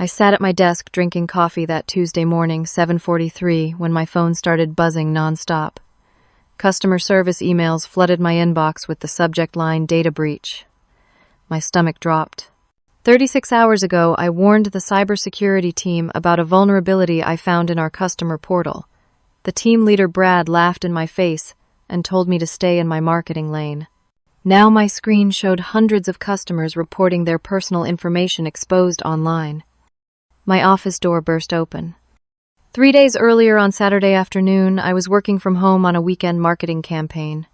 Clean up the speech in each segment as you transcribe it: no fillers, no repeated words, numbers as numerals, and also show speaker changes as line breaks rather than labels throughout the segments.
I sat at my desk drinking coffee that Tuesday morning, 7:43, when my phone started buzzing nonstop. Customer service emails flooded my inbox with the subject line "Data Breach." My stomach dropped. 36 hours ago, I warned the cybersecurity team about a vulnerability I found in our customer portal. The team leader, Brad, laughed in my face and told me to stay in my marketing lane. Now my screen showed hundreds of customers reporting their personal information exposed online. My office door burst open. 3 days earlier, on Saturday afternoon, I was working from home on a weekend marketing campaign.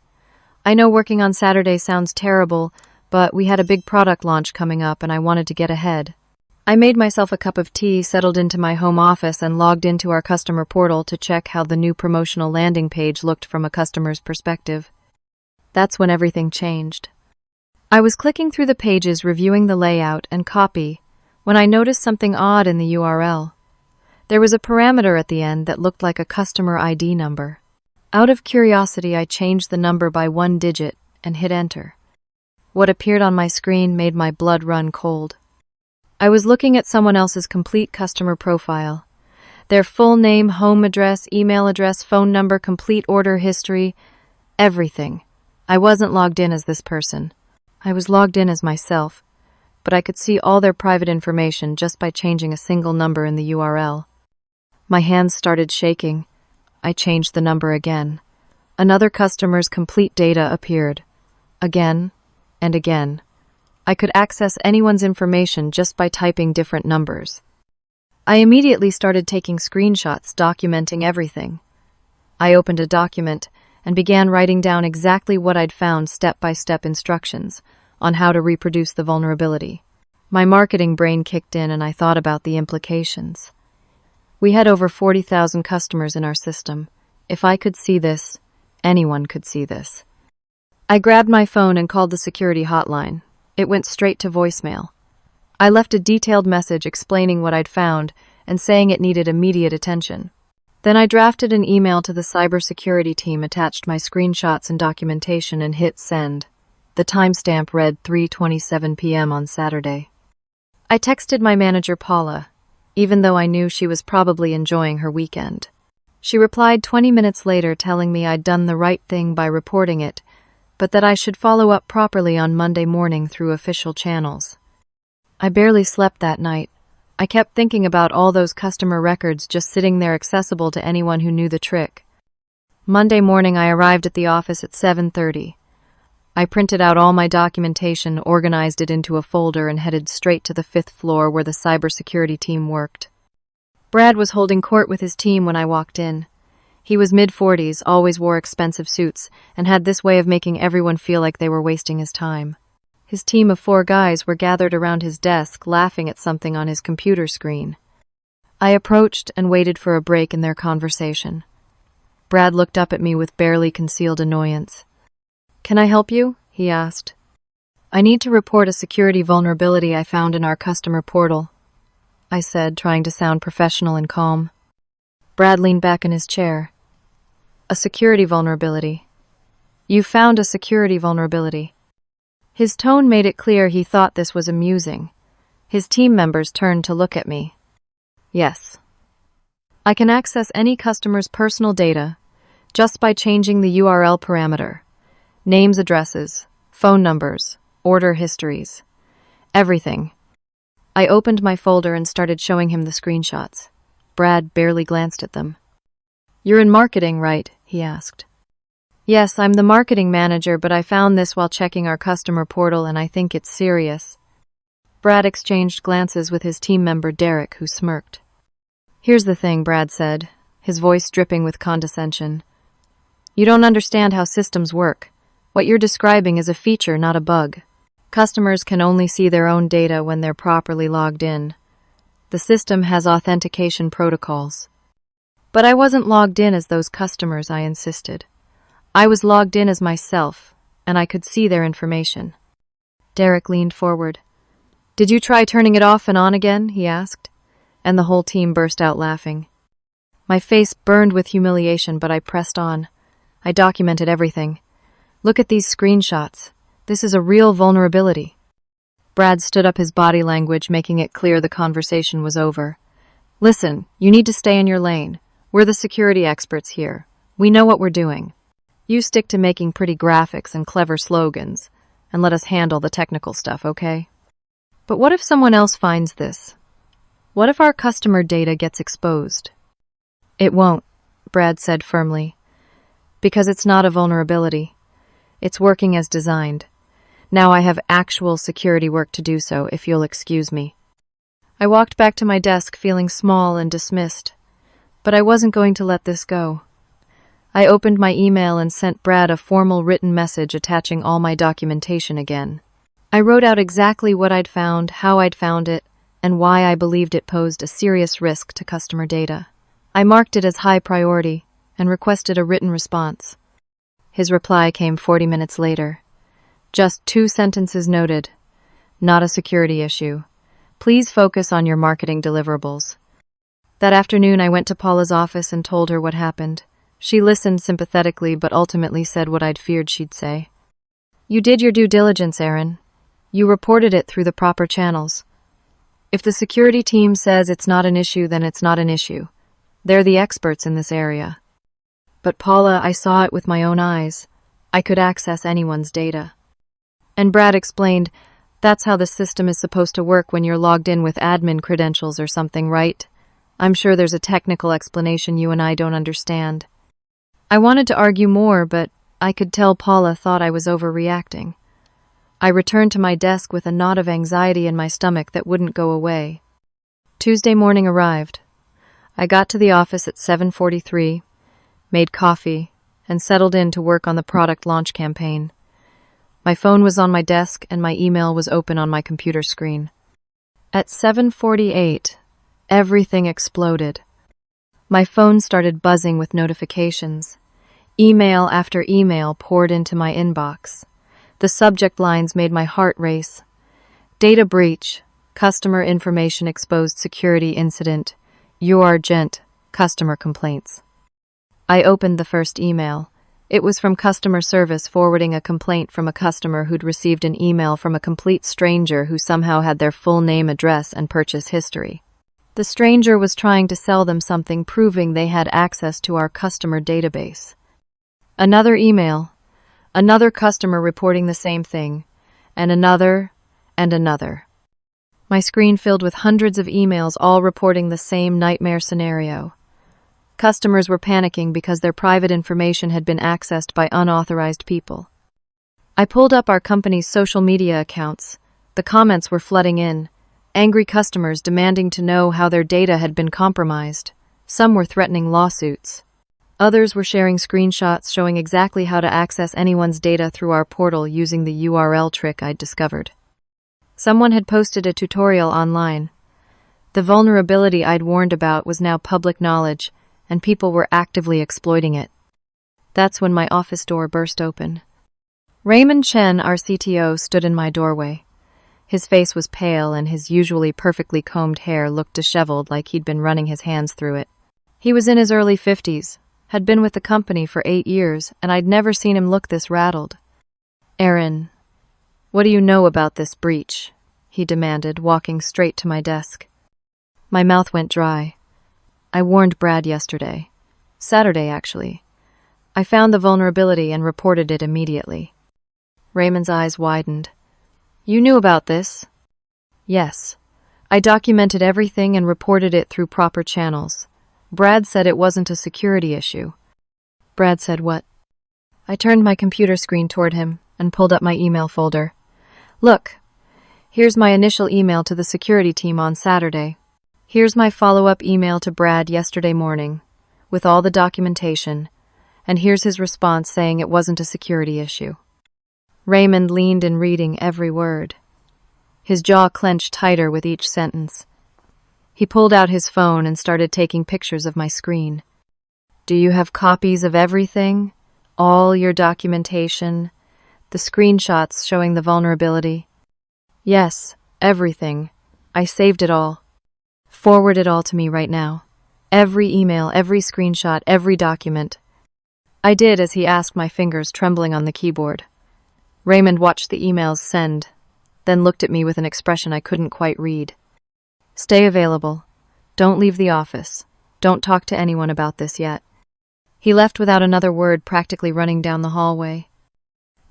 I know working on Saturday sounds terrible, but we had a big product launch coming up and I wanted to get ahead. I made myself a cup of tea, settled into my home office, and logged into our customer portal to check how the new promotional landing page looked from a customer's perspective. That's when everything changed. I was clicking through the pages, reviewing the layout and copy, when I noticed something odd in the URL. There was a parameter at the end that looked like a customer ID number. Out of curiosity, I changed the number by 1 digit and hit enter. What appeared on my screen made my blood run cold. I was looking at someone else's complete customer profile. Their full name, home address, email address, phone number, complete order history, everything. I wasn't logged in as this person. I was logged in as myself, but I could see all their private information just by changing a single number in the URL. My hands started shaking. I changed the number again. Another customer's complete data appeared. Again and again. I could access anyone's information just by typing different numbers. I immediately started taking screenshots documenting everything. I opened a document and began writing down exactly what I'd found, step-by-step instructions on how to reproduce the vulnerability. My marketing brain kicked in and I thought about the implications. We had over 40,000 customers in our system. If I could see this, anyone could see this. I grabbed my phone and called the security hotline. It went straight to voicemail. I left a detailed message explaining what I'd found and saying it needed immediate attention. Then I drafted an email to the cybersecurity team, attached my screenshots and documentation, and hit send. The timestamp read 3:27 p.m. on Saturday. I texted my manager, Paula, even though I knew she was probably enjoying her weekend. She replied 20 minutes later telling me I'd done the right thing by reporting it, but that I should follow up properly on Monday morning through official channels. I barely slept that night. I kept thinking about all those customer records just sitting there, accessible to anyone who knew the trick. Monday morning, I arrived at the office at 7:30. I printed out all my documentation, organized it into a folder, and headed straight to the 5th floor where the cybersecurity team worked. Brad was holding court with his team when I walked in. He was mid-40s, always wore expensive suits, and had this way of making everyone feel like they were wasting his time. His team of 4 guys were gathered around his desk, laughing at something on his computer screen. I approached and waited for a break in their conversation. Brad looked up at me with barely concealed annoyance. "Can I help you?" he asked. "I need to report a security vulnerability I found in our customer portal," I said, trying to sound professional and calm. Brad leaned back in his chair. "A security vulnerability? You found a security vulnerability?" His tone made it clear he thought this was amusing. His team members turned to look at me. "Yes. I can access any customer's personal data just by changing the URL parameter. Names, addresses, phone numbers, order histories. Everything." I opened my folder and started showing him the screenshots. Brad barely glanced at them. "You're in marketing, right?" he asked. "Yes, I'm the marketing manager, but I found this while checking our customer portal and I think it's serious." Brad exchanged glances with his team member, Derek, who smirked. "Here's the thing," Brad said, his voice dripping with condescension. "You don't understand how systems work. What you're describing is a feature, not a bug. Customers can only see their own data when they're properly logged in. The system has authentication protocols." "But I wasn't logged in as those customers," I insisted. "I was logged in as myself, and I could see their information." Derek leaned forward. "Did you try turning it off and on again?" he asked, and the whole team burst out laughing. My face burned with humiliation, but I pressed on. I documented everything. "Look at these screenshots. This is a real vulnerability." Brad stood up, his body language making it clear the conversation was over. Listen, you need to stay in your lane. We're the security experts here. We know what we're doing. You stick to making pretty graphics and clever slogans, and let us handle the technical stuff, okay? But what if someone else finds this? What if our customer data gets exposed? It won't, Brad said firmly, because it's not a vulnerability. It's working as designed. Now I have actual security work to do, so if you'll excuse me. I walked back to my desk feeling small and dismissed, but I wasn't going to let this go. I opened my email and sent Brad a formal written message attaching all my documentation again. I wrote out exactly what I'd found, how I'd found it, and why I believed it posed a serious risk to customer data. I marked it as high priority and requested a written response. His reply came 40 minutes later. Just 2 sentences noted. Not a security issue. Please focus on your marketing deliverables. That afternoon, I went to Paula's office and told her what happened. She listened sympathetically, but ultimately said what I'd feared she'd say. You did your due diligence, Aaron. You reported it through the proper channels. If the security team says it's not an issue, then it's not an issue. They're the experts in this area. But Paula, I saw it with my own eyes. I could access anyone's data. And Brad explained, that's how the system is supposed to work when you're logged in with admin credentials or something, right? I'm sure there's a technical explanation you and I don't understand. I wanted to argue more, but I could tell Paula thought I was overreacting. I returned to my desk with a knot of anxiety in my stomach that wouldn't go away. Tuesday morning arrived. I got to the office at 7:43, made coffee, and settled in to work on the product launch campaign. My phone was on my desk and my email was open on my computer screen. At 7:48, everything exploded. My phone started buzzing with notifications. Email after email poured into my inbox. The subject lines made my heart race. Data breach, customer information exposed, security incident, urgent, customer complaints. I opened the first email. It was from customer service forwarding a complaint from a customer who'd received an email from a complete stranger who somehow had their full name, address, and purchase history. The stranger was trying to sell them something, proving they had access to our customer database. Another email, another customer reporting the same thing, and another, and another. My screen filled with hundreds of emails, all reporting the same nightmare scenario. Customers were panicking because their private information had been accessed by unauthorized people. I pulled up our company's social media accounts. The comments were flooding in. Angry customers demanding to know how their data had been compromised. Some were threatening lawsuits. Others were sharing screenshots showing exactly how to access anyone's data through our portal using the URL trick I'd discovered. Someone had posted a tutorial online. The vulnerability I'd warned about was now public knowledge, and people were actively exploiting it. That's when my office door burst open. Raymond Chen, our CTO, stood in my doorway. His face was pale, and his usually perfectly combed hair looked disheveled, like he'd been running his hands through it. He was in his early 50s, had been with the company for 8 years, and I'd never seen him look this rattled. Aaron, what do you know about this breach? He demanded, walking straight to my desk. My mouth went dry. I warned Brad yesterday. Saturday, actually. I found the vulnerability and reported it immediately. Raymond's eyes widened. You knew about this? Yes. I documented everything and reported it through proper channels. Brad said it wasn't a security issue. Brad said what? I turned my computer screen toward him and pulled up my email folder. Look, here's my initial email to the security team on Saturday. Here's my follow-up email to Brad yesterday morning, with all the documentation, and here's his response saying it wasn't a security issue. Raymond leaned in, reading every word. His jaw clenched tighter with each sentence. He pulled out his phone and started taking pictures of my screen. Do you have copies of everything? All your documentation? The screenshots showing the vulnerability? Yes, everything. I saved it all. Forward it all to me right now. Every email, every screenshot, every document. I did as he asked, my fingers trembling on the keyboard. Raymond watched the emails send. then looked at me with an expression I couldn't quite read. Stay available. Don't leave the office. Don't talk to anyone about this yet. He left without another word, practically running down the hallway.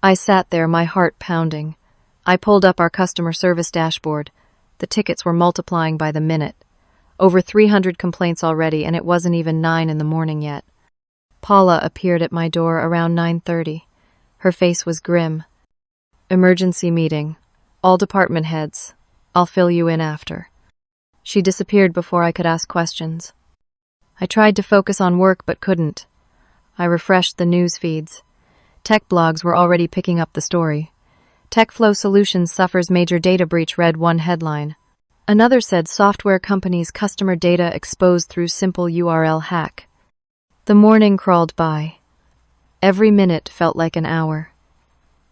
I sat there, my heart pounding. I pulled up our customer service dashboard. The tickets were multiplying by the minute. Over 300 complaints already, and it wasn't even 9 in the morning yet. Paula appeared at my door around 9:30. Her face was grim. Emergency meeting. All department heads. I'll fill you in after. She disappeared before I could ask questions. I tried to focus on work but couldn't. I refreshed the news feeds. Tech blogs were already picking up the story. TechFlow Solutions suffers major data breach, read one headline. Another said software companies' customer data exposed through simple URL hack. The morning crawled by. Every minute felt like an hour.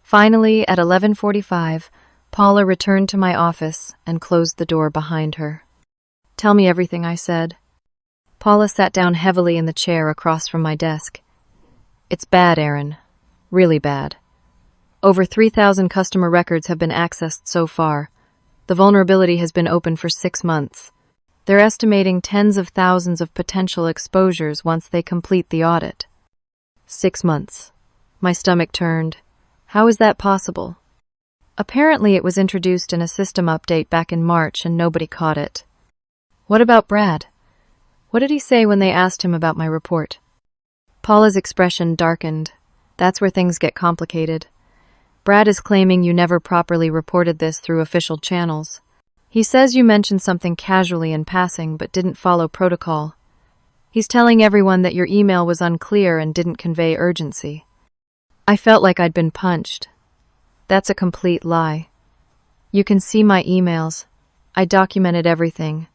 Finally, at 11:45, Paula returned to my office and closed the door behind her. Tell me everything, I said. Paula sat down heavily in the chair across from my desk. It's bad, Aaron. Really bad. Over 3,000 customer records have been accessed so far. The vulnerability has been open for 6 months. They're estimating tens of thousands of potential exposures once they complete the audit. 6 months. My stomach turned. How is that possible? Apparently it was introduced in a system update back in March and nobody caught it. What about Brad? What did he say when they asked him about my report? Paula's expression darkened. That's where things get complicated. Brad is claiming you never properly reported this through official channels. He says you mentioned something casually in passing but didn't follow protocol. He's telling everyone that your email was unclear and didn't convey urgency. I felt like I'd been punched. That's a complete lie. You can see my emails. I documented everything.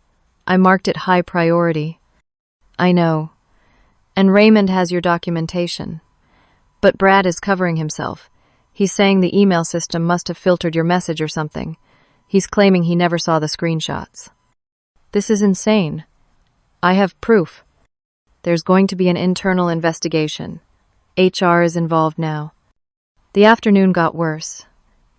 I marked it high priority. I know. And Raymond has your documentation. But Brad is covering himself. He's saying the email system must have filtered your message or something. He's claiming he never saw the screenshots. This is insane. I have proof. There's going to be an internal investigation. HR is involved now. The afternoon got worse.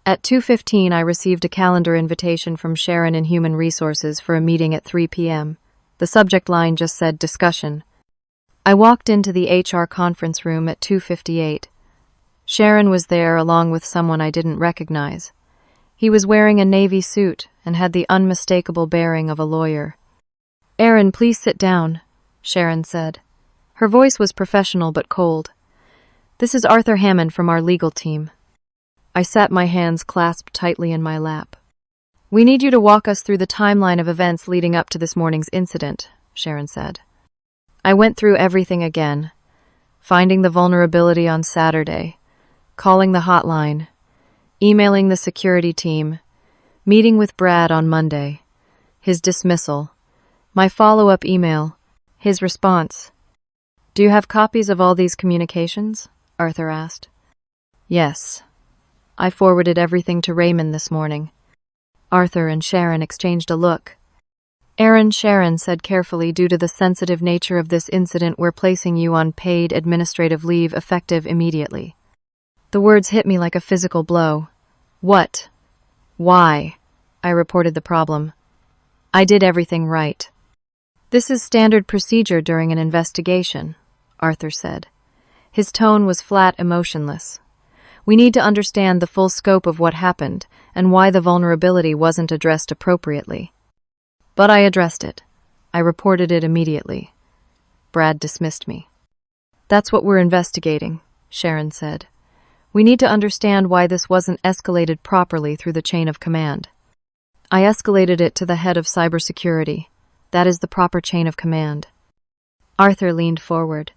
At 2:15, I received a calendar invitation from Sharon in Human Resources for a meeting at 3 p.m. The subject line just said discussion. I walked into the HR conference room at 2:58. Sharon was there along with someone I didn't recognize. He was wearing a navy suit and had the unmistakable bearing of a lawyer. Aaron, please sit down, Sharon said. Her voice was professional but cold. This is Arthur Hammond from our legal team. I sat, my hands clasped tightly in my lap. We need you to walk us through the timeline of events leading up to this morning's incident, Sharon said. I went through everything again, finding the vulnerability on Saturday, calling the hotline, emailing the security team, meeting with Brad on Monday, his dismissal, my follow-up email, his response. Do you have copies of all these communications? Arthur asked. Yes. I forwarded everything to Raymond this morning. Arthur and Sharon exchanged a look. Aaron, Sharon said carefully, due to the sensitive nature of this incident, we're placing you on paid administrative leave effective immediately. The words hit me like a physical blow. What? Why? I reported the problem. I did everything right. This is standard procedure during an investigation, Arthur said. His tone was flat, emotionless. We need to understand the full scope of what happened and why the vulnerability wasn't addressed appropriately. But I addressed it. I reported it immediately. Brad dismissed me. That's what we're investigating, Sharon said. We need to understand why this wasn't escalated properly through the chain of command. I escalated it to the head of cybersecurity. That is the proper chain of command. Arthur leaned forward.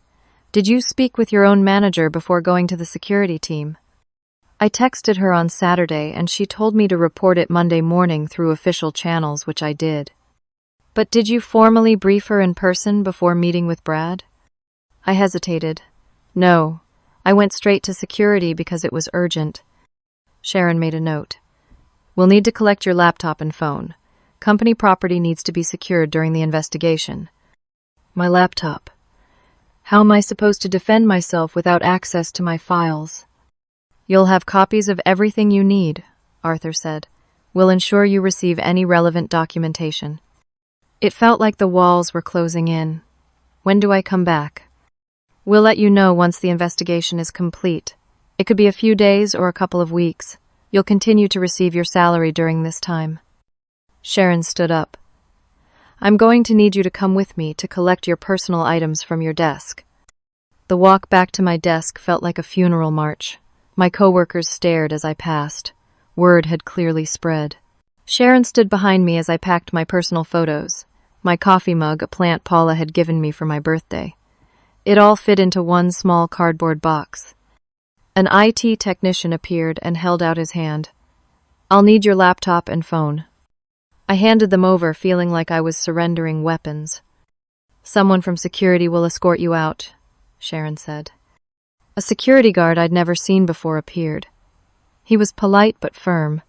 Did you speak with your own manager before going to the security team? I texted her on Saturday and she told me to report it Monday morning through official channels, which I did. But did you formally brief her in person before meeting with Brad? I hesitated. No, I went straight to security because it was urgent. Sharon made a note. We'll need to collect your laptop and phone. Company property needs to be secured during the investigation. My laptop. How am I supposed to defend myself without access to my files? You'll have copies of everything you need, Arthur said. We'll ensure you receive any relevant documentation. It felt like the walls were closing in. When do I come back? We'll let you know once the investigation is complete. It could be a few days or a couple of weeks. You'll continue to receive your salary during this time. Sharon stood up. I'm going to need you to come with me to collect your personal items from your desk. The walk back to my desk felt like a funeral march. My coworkers stared as I passed. Word had clearly spread. Sharon stood behind me as I packed my personal photos. My coffee mug, a plant Paula had given me for my birthday. It all fit into one small cardboard box. An IT technician appeared and held out his hand. I'll need your laptop and phone. I handed them over, feeling like I was surrendering weapons. Someone from security will escort you out, Sharon said. A security guard I'd never seen before appeared. He was polite but firm.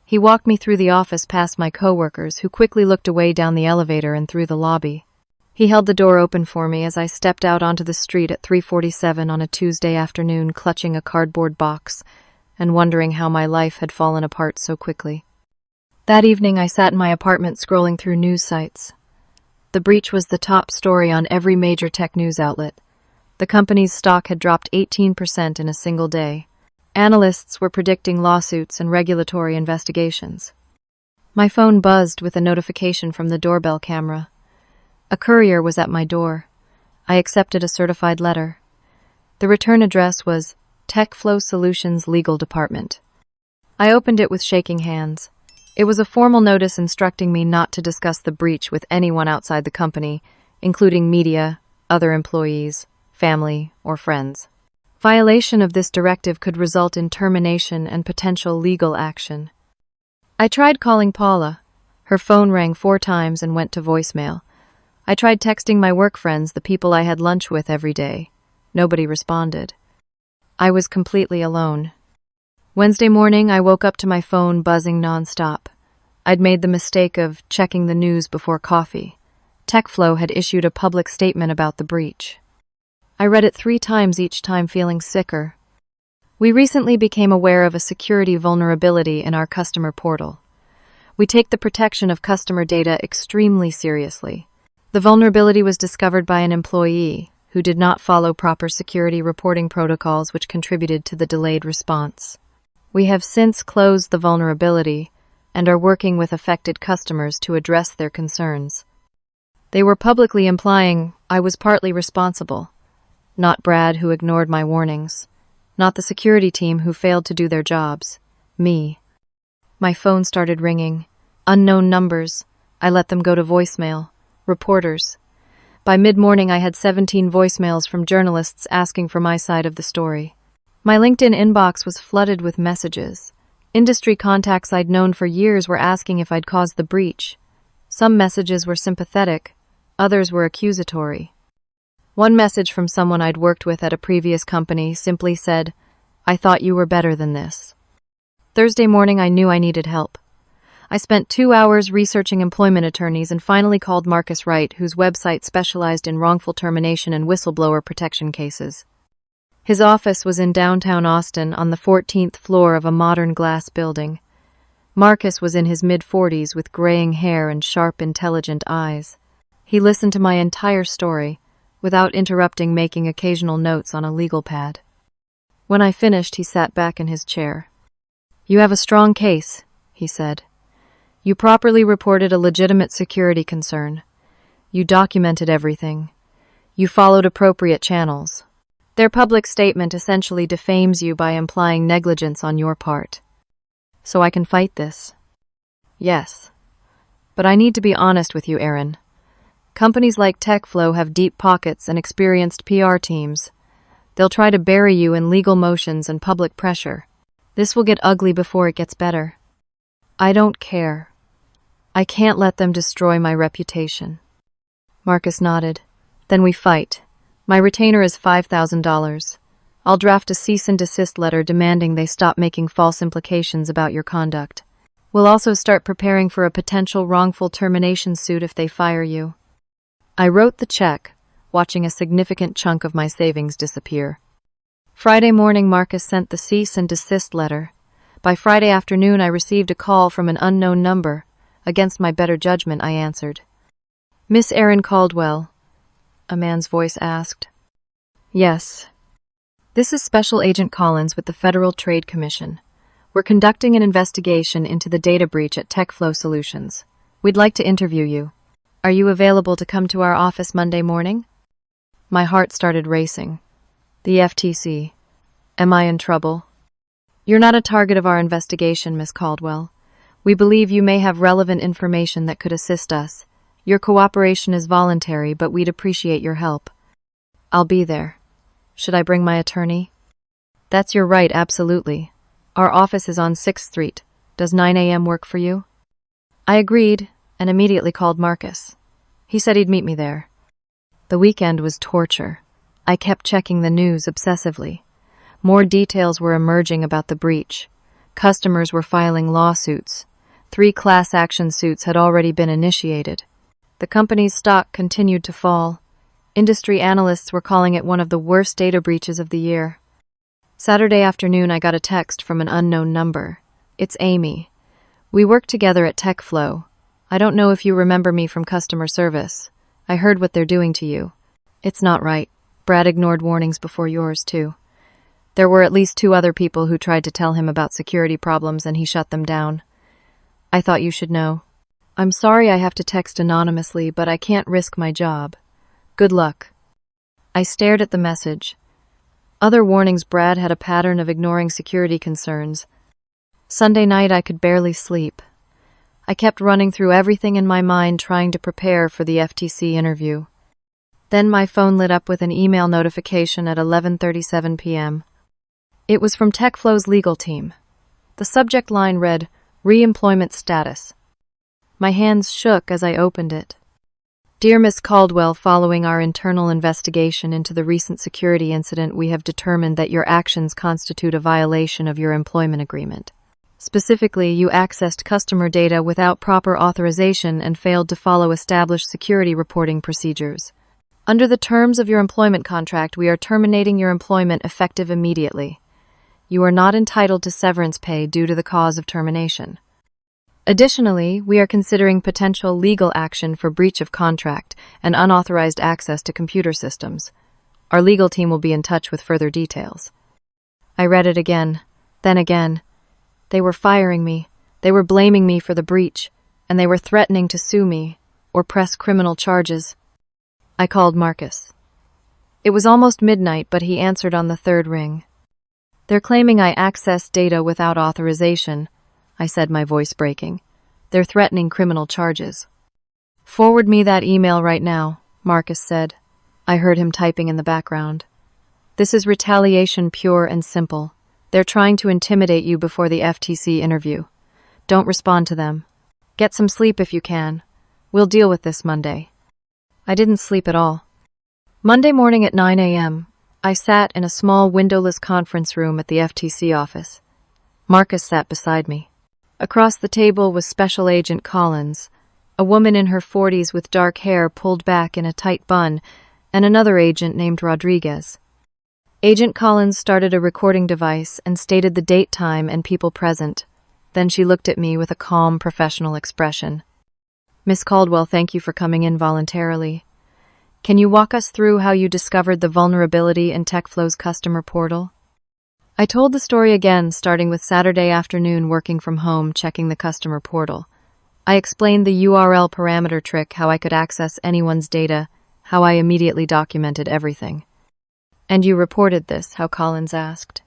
He walked me through the office past my coworkers, who quickly looked away down the elevator and through the lobby. He held the door open for me as I stepped out onto the street at 3:47 on a Tuesday afternoon, clutching a cardboard box and wondering how my life had fallen apart so quickly. That evening, I sat in my apartment scrolling through news sites. The breach was the top story on every major tech news outlet. The company's stock had dropped 18% in a single day. Analysts were predicting lawsuits and regulatory investigations. My phone buzzed with a notification from the doorbell camera. A courier was at my door. I accepted a certified letter. The return address was TechFlow Solutions Legal Department. I opened it with shaking hands. It was a formal notice instructing me not to discuss the breach with anyone outside the company, including media, other employees, family, or friends. Violation of this directive could result in termination and potential legal action. I tried calling Paula. Her phone rang 4 times and went to voicemail. I tried texting my work friends, the people I had lunch with every day. Nobody responded. I was completely alone. Wednesday morning, I woke up to my phone buzzing nonstop. I'd made the mistake of checking the news before coffee. TechFlow had issued a public statement about the breach. I read it 3 times, each time feeling sicker. We recently became aware of a security vulnerability in our customer portal. We take the protection of customer data extremely seriously. The vulnerability was discovered by an employee who did not follow proper security reporting protocols, which contributed to the delayed response. We have since closed the vulnerability and are working with affected customers to address their concerns. They were publicly implying I was partly responsible. Not Brad, who ignored my warnings. Not the security team, who failed to do their jobs. Me. My phone started ringing. Unknown numbers. I let them go to voicemail. Reporters. By mid-morning, I had 17 voicemails from journalists asking for my side of the story. My LinkedIn inbox was flooded with messages. Industry contacts I'd known for years were asking if I'd caused the breach. Some messages were sympathetic, others were accusatory. One message from someone I'd worked with at a previous company simply said, "I thought you were better than this." Thursday morning, I knew I needed help. I spent 2 hours researching employment attorneys and finally called Marcus Wright, whose website specialized in wrongful termination and whistleblower protection cases. His office was in downtown Austin on the 14th floor of a modern glass building. Marcus was in his mid-40s with graying hair and sharp, intelligent eyes. He listened to my entire story, without interrupting, making occasional notes on a legal pad. When I finished, he sat back in his chair. "You have a strong case," he said. "You properly reported a legitimate security concern. You documented everything. You followed appropriate channels. Their public statement essentially defames you by implying negligence on your part. So I can fight this?" "Yes. But I need to be honest with you, Aaron. Companies like TechFlow have deep pockets and experienced PR teams. They'll try to bury you in legal motions and public pressure. This will get ugly before it gets better. I don't care. I can't let them destroy my reputation." Marcus nodded. "Then we fight. My retainer is $5,000. I'll draft a cease and desist letter demanding they stop making false implications about your conduct. We'll also start preparing for a potential wrongful termination suit if they fire you." I wrote the check, watching a significant chunk of my savings disappear. Friday morning, Marcus sent the cease and desist letter. By Friday afternoon, I received a call from an unknown number. Against my better judgment, I answered. "Miss Erin Caldwell?" a man's voice asked. "Yes. This is Special Agent Collins with the Federal Trade Commission. We're conducting an investigation into the data breach at TechFlow Solutions. We'd like to interview you. Are you available to come to our office Monday morning?" My heart started racing. The FTC. Am I in trouble? "You're not a target of our investigation, Miss Caldwell. We believe you may have relevant information that could assist us. Your cooperation is voluntary, but we'd appreciate your help." "I'll be there. Should I bring my attorney?" "That's your right, absolutely. Our office is on 6th Street. Does 9 a.m. work for you?" I agreed and immediately called Marcus. He said he'd meet me there. The weekend was torture. I kept checking the news obsessively. More details were emerging about the breach. Customers were filing lawsuits. 3 class action suits had already been initiated. The company's stock continued to fall. Industry analysts were calling it one of the worst data breaches of the year. Saturday afternoon, I got a text from an unknown number. "It's Amy. We work together at TechFlow. I don't know if you remember me from customer service. I heard what they're doing to you. It's not right. Brad ignored warnings before yours, too. There were at least 2 other people who tried to tell him about security problems and he shut them down. I thought you should know. I'm sorry I have to text anonymously, but I can't risk my job. Good luck." I stared at the message. Other warnings: Brad had a pattern of ignoring security concerns. Sunday night, I could barely sleep. I kept running through everything in my mind, trying to prepare for the FTC interview. Then my phone lit up with an email notification at 11:37 p.m. It was from TechFlow's legal team. The subject line read, "Re-employment status." My hands shook as I opened it. "Dear Miss Caldwell, following our internal investigation into the recent security incident, we have determined that your actions constitute a violation of your employment agreement. Specifically, you accessed customer data without proper authorization and failed to follow established security reporting procedures. Under the terms of your employment contract, we are terminating your employment effective immediately. You are not entitled to severance pay due to the cause of termination. Additionally, we are considering potential legal action for breach of contract and unauthorized access to computer systems. Our legal team will be in touch with further details." I read it again, then again. They were firing me, they were blaming me for the breach, and they were threatening to sue me or press criminal charges. I called Marcus. It was almost midnight, but he answered on the 3rd ring. "They're claiming I accessed data without authorization," I said, my voice breaking. "They're threatening criminal charges." "Forward me that email right now," Marcus said. I heard him typing in the background. "This is retaliation, pure and simple. They're trying to intimidate you before the FTC interview. Don't respond to them. Get some sleep if you can. We'll deal with this Monday." I didn't sleep at all. Monday morning at 9 a.m., I sat in a small windowless conference room at the FTC office. Marcus sat beside me. Across the table was Special Agent Collins, a woman in her 40s with dark hair pulled back in a tight bun, and another agent named Rodriguez. Agent Collins started a recording device and stated the date, time, and people present. Then she looked at me with a calm, professional expression. "Miss Caldwell, thank you for coming in voluntarily. Can you walk us through how you discovered the vulnerability in TechFlow's customer portal?" I told the story again, starting with Saturday afternoon working from home, checking the customer portal. I explained the URL parameter trick, how I could access anyone's data, how I immediately documented everything. "And you reported this?" how Collins asked.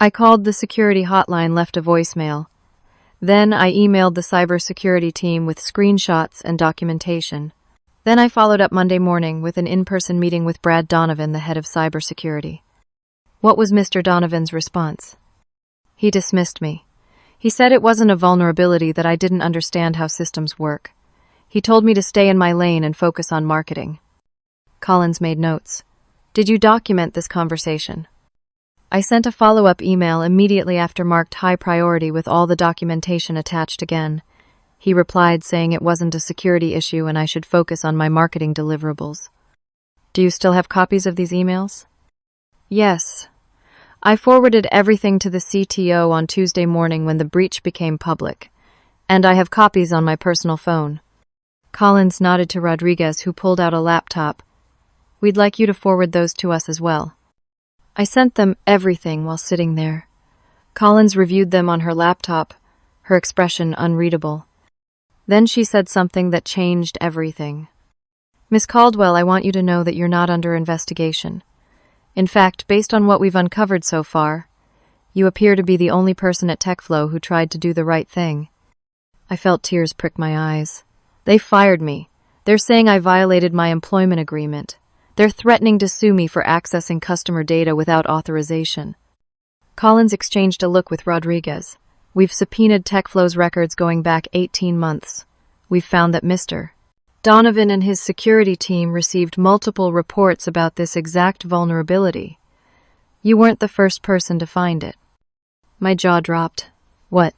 I called the security hotline, left a voicemail. Then I emailed the cybersecurity team with screenshots and documentation. Then I followed up Monday morning with an in-person meeting with Brad Donovan, the head of cybersecurity. What was Mr. Donovan's response? He dismissed me. He said it wasn't a vulnerability, that I didn't understand how systems work. He told me to stay in my lane and focus on marketing. Collins made notes. "Did you document this conversation?" I sent a follow-up email immediately after, marked high priority with all the documentation attached again. He replied saying it wasn't a security issue and I should focus on my marketing deliverables. "Do you still have copies of these emails?" "Yes. I forwarded everything to the CTO on Tuesday morning when the breach became public, and I have copies on my personal phone. Collins nodded to Rodriguez, who pulled out a laptop. We'd like you to forward those to us as well. I sent them everything while sitting there. Collins reviewed them on her laptop, her expression unreadable. Then she said something that changed everything. Miss Caldwell, I want you to know that you're not under investigation. In fact, based on what we've uncovered so far, you appear to be the only person at TechFlow who tried to do the right thing. I felt tears prick my eyes. They fired me. They're saying I violated my employment agreement. They're threatening to sue me for accessing customer data without authorization. Collins exchanged a look with Rodriguez. We've subpoenaed TechFlow's records going back 18 months. We've found that Mr. Donovan and his security team received multiple reports about this exact vulnerability. You weren't the first person to find it. My jaw dropped. What?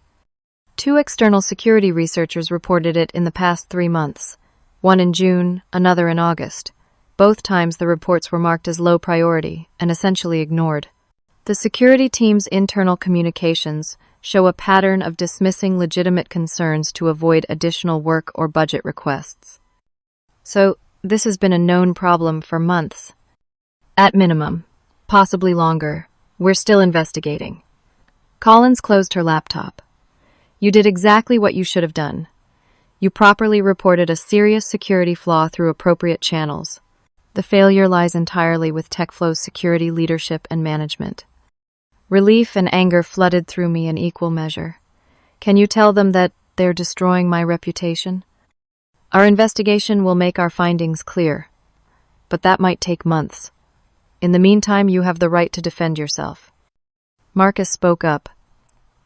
2 external security researchers reported it in the past 3 months. One in June, another in August. Both times the reports were marked as low priority and essentially ignored. The security team's internal communications show a pattern of dismissing legitimate concerns to avoid additional work or budget requests. So, this has been a known problem for months. At minimum, possibly longer. We're still investigating. Collins closed her laptop. You did exactly what you should have done. You properly reported a serious security flaw through appropriate channels. The failure lies entirely with TechFlow's security leadership and management. Relief and anger flooded through me in equal measure. Can you tell them that they're destroying my reputation? Our investigation will make our findings clear, but that might take months. In the meantime, you have the right to defend yourself. Marcus spoke up.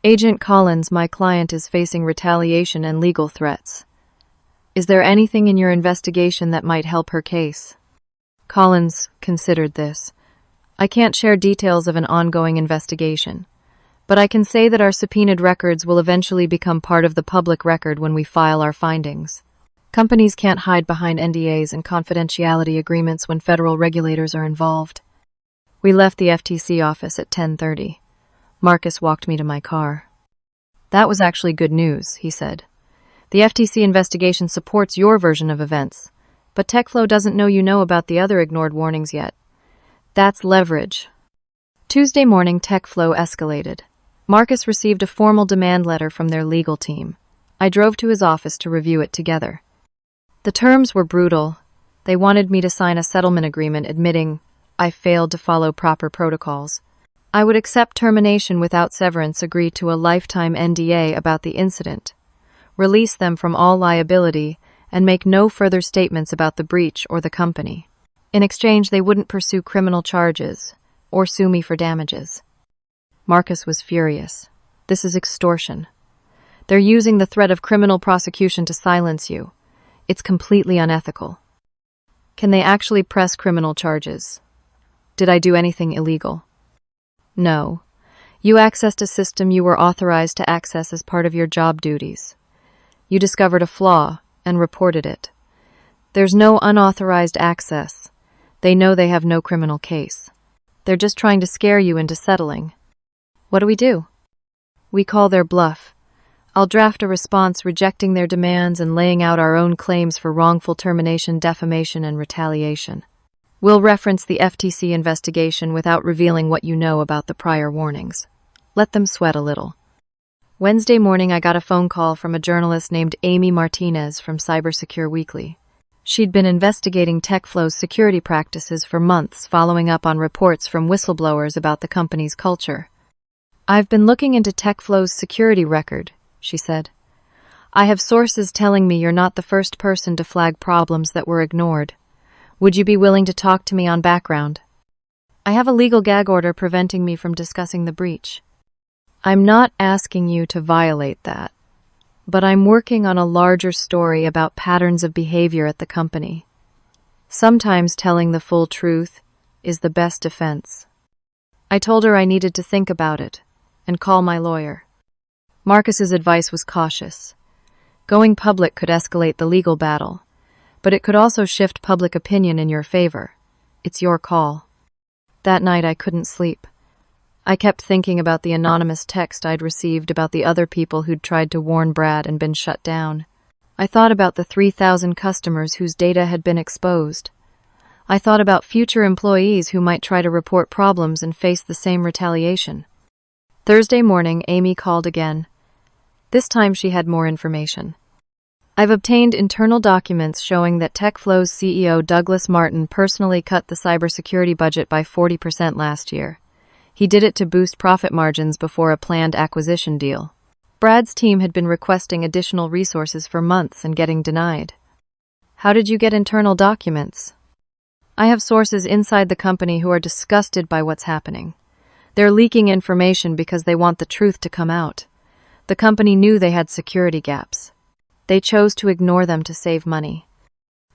Agent Collins, my client is facing retaliation and legal threats. Is there anything in your investigation that might help her case? Collins considered this. I can't share details of an ongoing investigation, but I can say that our subpoenaed records will eventually become part of the public record when we file our findings. Companies can't hide behind NDAs and confidentiality agreements when federal regulators are involved. We left the FTC office at 10:30. Marcus walked me to my car. That was actually good news, he said. The FTC investigation supports your version of events, but TechFlow doesn't know you know about the other ignored warnings yet. That's leverage. Tuesday morning, TechFlow escalated. Marcus received a formal demand letter from their legal team. I drove to his office to review it together. The terms were brutal. They wanted me to sign a settlement agreement admitting I failed to follow proper protocols. I would accept termination without severance, agree to a lifetime NDA about the incident, release them from all liability, and make no further statements about the breach or the company. In exchange, they wouldn't pursue criminal charges or sue me for damages. Marcus was furious. This is extortion. They're using the threat of criminal prosecution to silence you. It's completely unethical. Can they actually press criminal charges? Did I do anything illegal? No. You accessed a system you were authorized to access as part of your job duties. You discovered a flaw and reported it. There's no unauthorized access. They know they have no criminal case. They're just trying to scare you into settling. What do? We call their bluff. I'll draft a response rejecting their demands and laying out our own claims for wrongful termination, defamation, and retaliation. We'll reference the FTC investigation without revealing what you know about the prior warnings. Let them sweat a little. Wednesday morning, I got a phone call from a journalist named Amy Martinez from Cybersecure Weekly. She'd been investigating TechFlow's security practices for months, following up on reports from whistleblowers about the company's culture. I've been looking into TechFlow's security record, she said. I have sources telling me you're not the first person to flag problems that were ignored. Would you be willing to talk to me on background? I have a legal gag order preventing me from discussing the breach. I'm not asking you to violate that, but I'm working on a larger story about patterns of behavior at the company. Sometimes telling the full truth is the best defense. I told her I needed to think about it and call my lawyer. Marcus's advice was cautious. Going public could escalate the legal battle, but it could also shift public opinion in your favor. It's your call. That night I couldn't sleep. I kept thinking about the anonymous text I'd received about the other people who'd tried to warn Brad and been shut down. I thought about the 3,000 customers whose data had been exposed. I thought about future employees who might try to report problems and face the same retaliation. Thursday morning, Amy called again. This time she had more information. I've obtained internal documents showing that TechFlow's CEO Douglas Martin personally cut the cybersecurity budget by 40% last year. He did it to boost profit margins before a planned acquisition deal. Brad's team had been requesting additional resources for months and getting denied. How did you get internal documents? I have sources inside the company who are disgusted by what's happening. They're leaking information because they want the truth to come out. The company knew they had security gaps. They chose to ignore them to save money.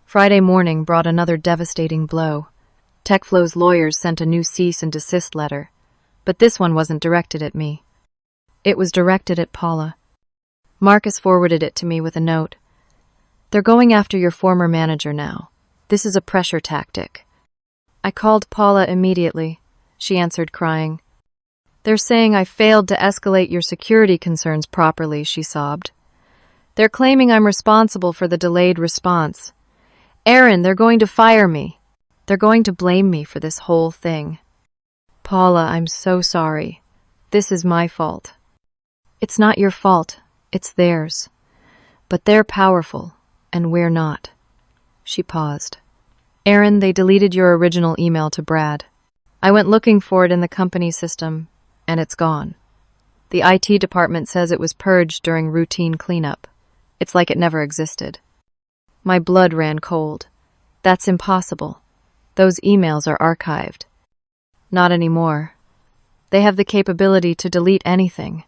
Friday morning brought another devastating blow. TechFlow's lawyers sent a new cease and desist letter, but this one wasn't directed at me. It was directed at Paula. Marcus forwarded it to me with a note. They're going after your former manager now. This is a pressure tactic. I called Paula immediately. She answered crying. They're saying I failed to escalate your security concerns properly, she sobbed. They're claiming I'm responsible for the delayed response. Aaron, they're going to fire me. They're going to blame me for this whole thing. Paula, I'm so sorry. This is my fault. It's not your fault, it's theirs. But they're powerful, and we're not. She paused. Aaron, they deleted your original email to Brad. I went looking for it in the company system, and it's gone. The IT department says it was purged during routine cleanup. It's like it never existed. My blood ran cold. That's impossible. Those emails are archived. Not anymore. They have the capability to delete anything.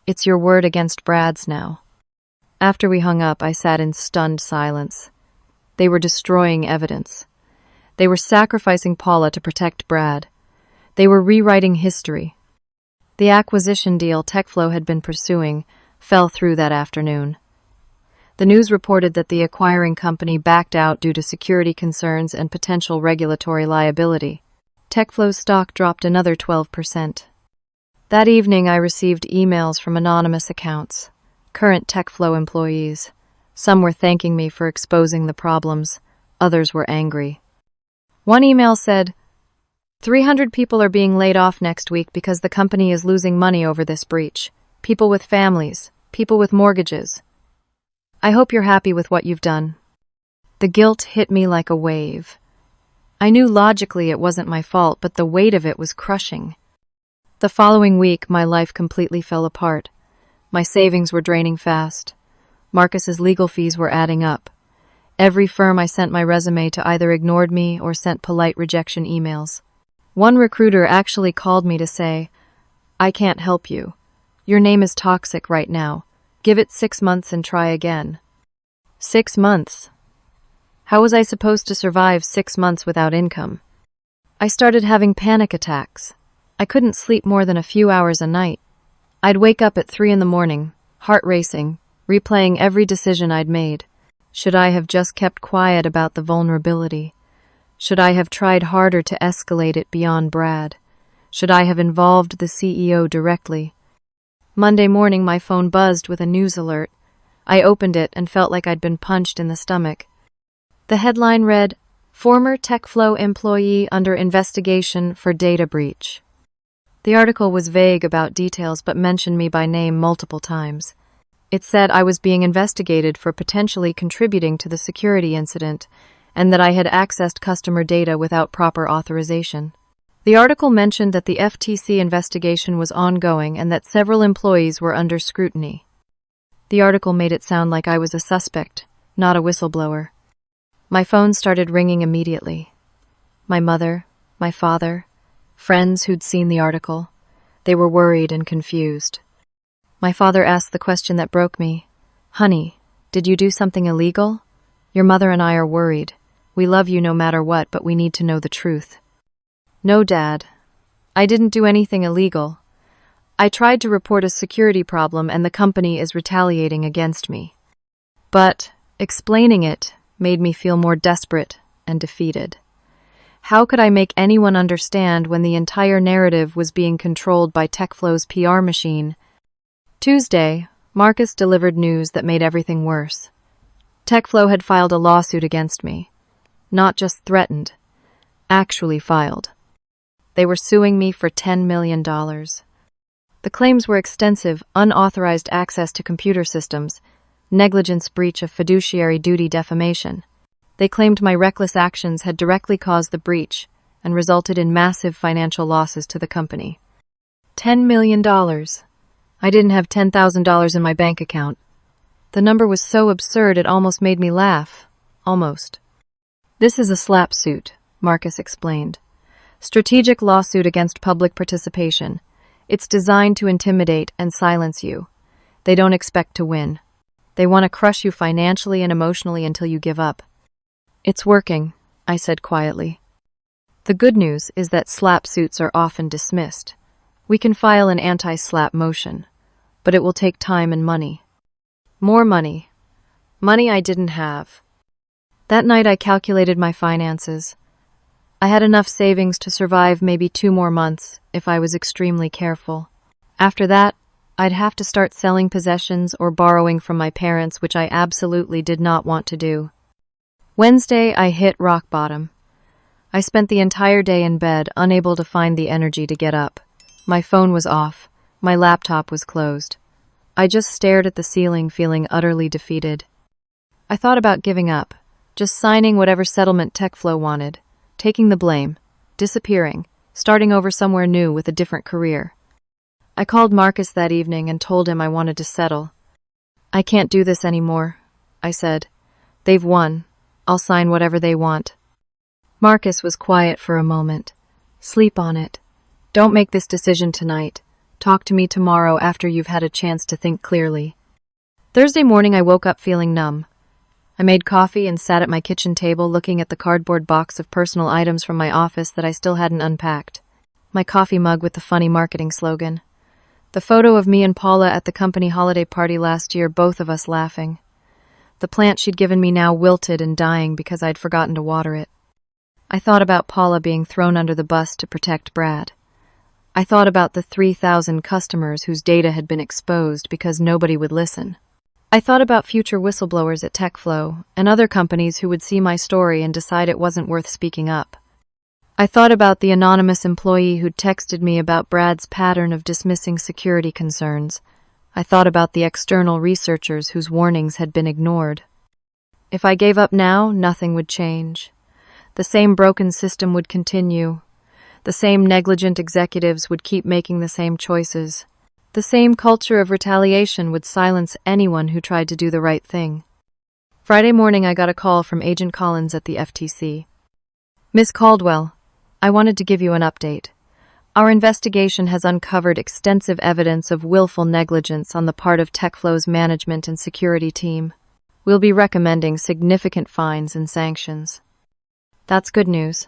It's your word against Brad's now. After we hung up, I sat in stunned silence. They were destroying evidence. They were sacrificing Paula to protect Brad. They were rewriting history. The acquisition deal TechFlow had been pursuing fell through that afternoon. The news reported that the acquiring company backed out due to security concerns and potential regulatory liability. TechFlow's stock dropped another 12%. That evening, I received emails from anonymous accounts, current TechFlow employees. Some were thanking me for exposing the problems. Others were angry. One email said, 300 people are being laid off next week because the company is losing money over this breach. People with families, people with mortgages. I hope you're happy with what you've done. The guilt hit me like a wave. I knew logically it wasn't my fault, but the weight of it was crushing. The following week, my life completely fell apart. My savings were draining fast. Marcus's legal fees were adding up. Every firm I sent my resume to either ignored me or sent polite rejection emails. One recruiter actually called me to say, I can't help you. Your name is toxic right now. Give it 6 months and try again. 6 months? How was I supposed to survive 6 months without income? I started having panic attacks. I couldn't sleep more than a few hours a night. I'd wake up at 3 in the morning, heart racing, replaying every decision I'd made. Should I have just kept quiet about the vulnerability? Should I have tried harder to escalate it beyond Brad? Should I have involved the CEO directly? Monday morning, my phone buzzed with a news alert. I opened it and felt like I'd been punched in the stomach. The headline read, Former TechFlow employee under investigation for data breach. The article was vague about details but mentioned me by name multiple times. It said I was being investigated for potentially contributing to the security incident and that I had accessed customer data without proper authorization. The article mentioned that the FTC investigation was ongoing and that several employees were under scrutiny. The article made it sound like I was a suspect, not a whistleblower. My phone started ringing immediately. My mother, my father, friends who'd seen the article. They were worried and confused. My father asked the question that broke me. Honey, did you do something illegal? Your mother and I are worried. We love you no matter what, but we need to know the truth. No, Dad. I didn't do anything illegal. I tried to report a security problem and the company is retaliating against me. But explaining it made me feel more desperate and defeated. How could I make anyone understand when the entire narrative was being controlled by TechFlow's PR machine? Tuesday, Marcus delivered news that made everything worse. TechFlow had filed a lawsuit against me. Not just threatened, actually filed. They were suing me for $10 million. The claims were extensive, unauthorized access to computer systems, negligence, breach of fiduciary duty, defamation. They claimed my reckless actions had directly caused the breach and resulted in massive financial losses to the company. $10 million. I didn't have $10,000 in my bank account. The number was so absurd it almost made me laugh. Almost. This is a slap suit, Marcus explained. Strategic lawsuit against public participation. It's designed to intimidate and silence you. They don't expect to win. They want to crush you financially and emotionally until you give up. It's working, I said quietly. The good news is that slap suits are often dismissed. We can file an anti-slap motion, but it will take time and money. More money. Money I didn't have. That night I calculated my finances. I had enough savings to survive maybe 2 more months if I was extremely careful. After that, I'd have to start selling possessions or borrowing from my parents, which I absolutely did not want to do. Wednesday, I hit rock bottom. I spent the entire day in bed, unable to find the energy to get up. My phone was off. My laptop was closed. I just stared at the ceiling, feeling utterly defeated. I thought about giving up, just signing whatever settlement TechFlow wanted, taking the blame, disappearing, starting over somewhere new with a different career. I called Marcus that evening and told him I wanted to settle. I can't do this anymore, I said. They've won. I'll sign whatever they want. Marcus was quiet for a moment. Sleep on it. Don't make this decision tonight. Talk to me tomorrow after you've had a chance to think clearly. Thursday morning I woke up feeling numb. I made coffee and sat at my kitchen table looking at the cardboard box of personal items from my office that I still hadn't unpacked. My coffee mug with the funny marketing slogan. The photo of me and Paula at the company holiday party last year, both of us laughing. The plant she'd given me now wilted and dying because I'd forgotten to water it. I thought about Paula being thrown under the bus to protect Brad. I thought about the 3,000 customers whose data had been exposed because nobody would listen. I thought about future whistleblowers at TechFlow and other companies who would see my story and decide it wasn't worth speaking up. I thought about the anonymous employee who'd texted me about Brad's pattern of dismissing security concerns. I thought about the external researchers whose warnings had been ignored. If I gave up now, nothing would change. The same broken system would continue. The same negligent executives would keep making the same choices. The same culture of retaliation would silence anyone who tried to do the right thing. Friday morning, I got a call from Agent Collins at the FTC. Miss Caldwell, I wanted to give you an update. Our investigation has uncovered extensive evidence of willful negligence on the part of TechFlow's management and security team. We'll be recommending significant fines and sanctions. That's good news.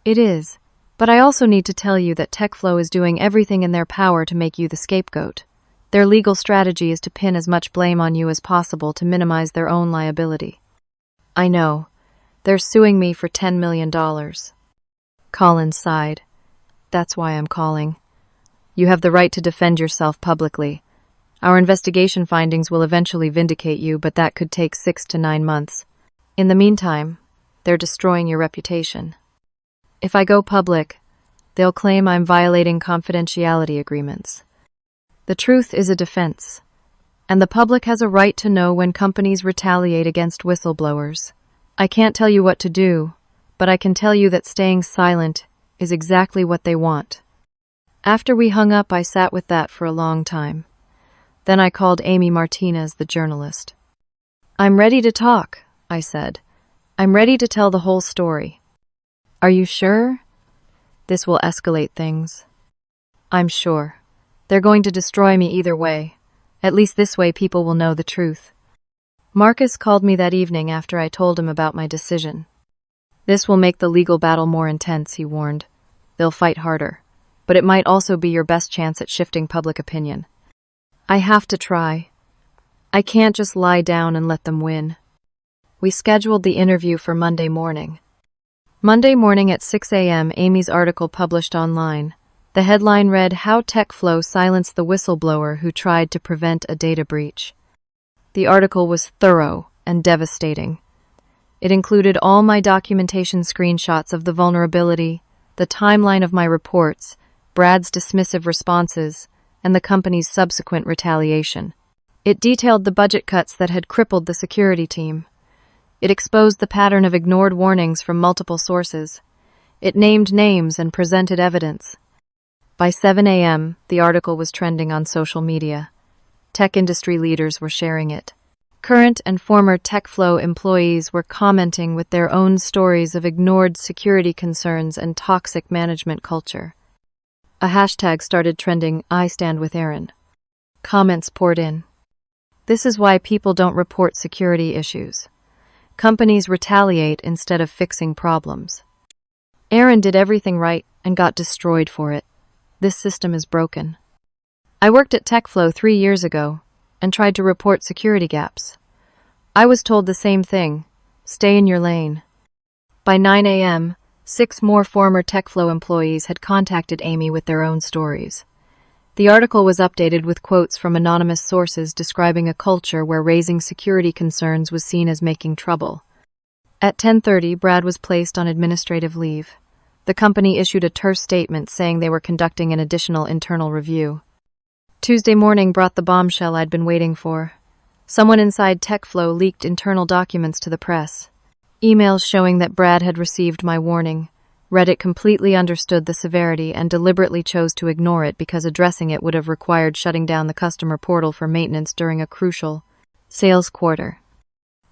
It is, but I also need to tell you that TechFlow is doing everything in their power to make you the scapegoat. Their legal strategy is to pin as much blame on you as possible to minimize their own liability. I know. They're suing me for $10 million. Collins sighed. That's why I'm calling. You have the right to defend yourself publicly. Our investigation findings will eventually vindicate you, but that could take 6 to 9 months. In the meantime, they're destroying your reputation. If I go public, they'll claim I'm violating confidentiality agreements. The truth is a defense, and the public has a right to know when companies retaliate against whistleblowers. I can't tell you what to do, but I can tell you that staying silent is exactly what they want. After we hung up, I sat with that for a long time. Then I called Amy Martinez, the journalist. I'm ready to talk, I said. I'm ready to tell the whole story. Are you sure? This will escalate things. I'm sure. They're going to destroy me either way. At least this way people will know the truth. Marcus called me that evening after I told him about my decision. This will make the legal battle more intense, he warned. They'll fight harder, but it might also be your best chance at shifting public opinion. I have to try. I can't just lie down and let them win. We scheduled the interview for Monday morning. Monday morning at 6 a.m., Amy's article published online. The headline read, "How TechFlow Silenced the Whistleblower Who Tried to Prevent a Data Breach." The article was thorough and devastating. It included all my documentation screenshots of the vulnerability, the timeline of my reports, Brad's dismissive responses, and the company's subsequent retaliation. It detailed the budget cuts that had crippled the security team. It exposed the pattern of ignored warnings from multiple sources. It named names and presented evidence. By 7 a.m., the article was trending on social media. Tech industry leaders were sharing it. Current and former TechFlow employees were commenting with their own stories of ignored security concerns and toxic management culture. A hashtag started trending, "I stand with Aaron." Comments poured in. This is why people don't report security issues. Companies retaliate instead of fixing problems. Aaron did everything right and got destroyed for it. This system is broken. I worked at TechFlow 3 years ago and tried to report security gaps. I was told the same thing: stay in your lane. By 9 a.m., 6 more former TechFlow employees had contacted Amy with their own stories. The article was updated with quotes from anonymous sources describing a culture where raising security concerns was seen as making trouble. At 10:30, Brad was placed on administrative leave. The company issued a terse statement saying they were conducting an additional internal review. Tuesday morning brought the bombshell I'd been waiting for. Someone inside TechFlow leaked internal documents to the press. Emails showing that Brad had received my warning. Reddit completely understood the severity and deliberately chose to ignore it because addressing it would have required shutting down the customer portal for maintenance during a crucial sales quarter.